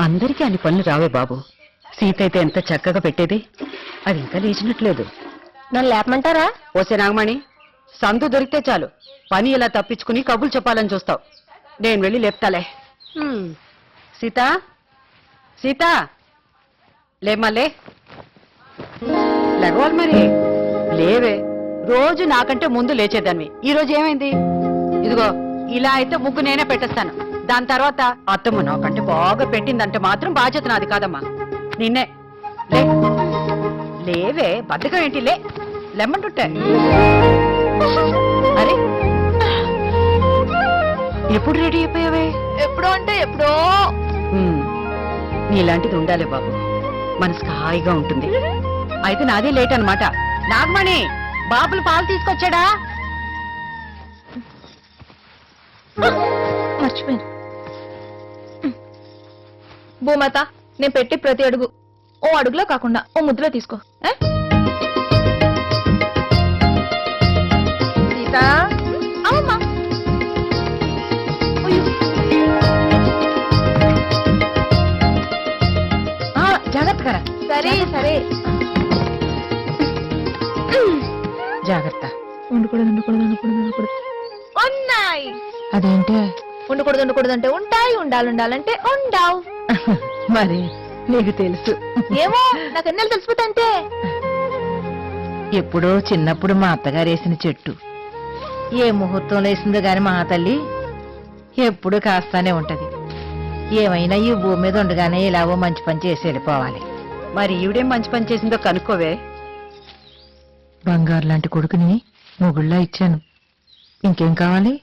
అందరికీ అన్ని పనులు రావే బాబు. సీత అయితే ఎంత చక్కగా పెట్టేది, అది ఇంకా లేచినట్లేదు. నన్ను లేపమంటారా? ఓసే నాగమణి, సందు దొరికితే చాలు పని ఇలా తప్పించుకుని కబుర్లు చెప్పాలని చూస్తావు. నేను వెళ్ళి లేపుతాలే. సీత, సీత, లేమ్మలే. లేవాలి మరి. లేవే, రోజు నాకంటే ముందు లేచేదాన్ని. ఈ రోజు ఏమైంది? ఇదిగో ఇలా అయితే ముగ్గు నేనే పెట్టేస్తాను. దాని తర్వాత అత్తమ్మ నాకంటే బాగా పెట్టిందంటే మాత్రం బాధ్యత నాది కాదమ్మా, నిన్నే. లే లేవే, బద్దకం ఏంటి? లెమ్మంటుంటే. అరే, ఎప్పుడు రెడీ అయిపోయావే? ఎప్పుడో అంటే ఎప్పుడో. నీలాంటిది ఉండాలి బాబు, మనసుకు హాయిగా ఉంటుంది. అయితే నాదే లేట్ అన్నమాట. నాగమణి, బాబులు పాలు తీసుకొచ్చాడా? మర్చిపోయాను. భూమాత, నేను పెట్టి ప్రతి అడుగు ఓ అడుగులో కాకుండా ఓ ముద్రలో తీసుకో. సీత, అవునా? జాగ్రత్త కదా. సరే సరే. జాగ్రత్త. ఉండకూడదు ఉండకూడదు ఉండకూడదు ఉండకూడదు. ఉన్నాయి. అదేంటే? ఉండకూడదు ఉండకూడదు అంటే ఉంటాయి, ఉండాలి ఉండాలంటే ఉండవు. మరి నీకు తెలుసు. ఏమో, నాకు ఎన్నెళ్ళు తెలిసిపోతా అంటే. ఎప్పుడో చిన్నప్పుడు మా అత్తగారు వేసిన చెట్టు ఏ ముహూర్తంలో వేసిందో గాని మా తల్లి ఎప్పుడు కాస్తానే ఉంటది. ఏమైనా ఈ భూమి మీద ఉండగానే ఇలాగో మంచి పని చేసి వెళ్ళిపోవాలి. మరి ఈవిడేం మంచి పని చేసిందో కనుక్కోవే. బంగారు లాంటి కొడుకుని మొగుళ్ళ ఇచ్చాను, ఇంకేం కావాలి?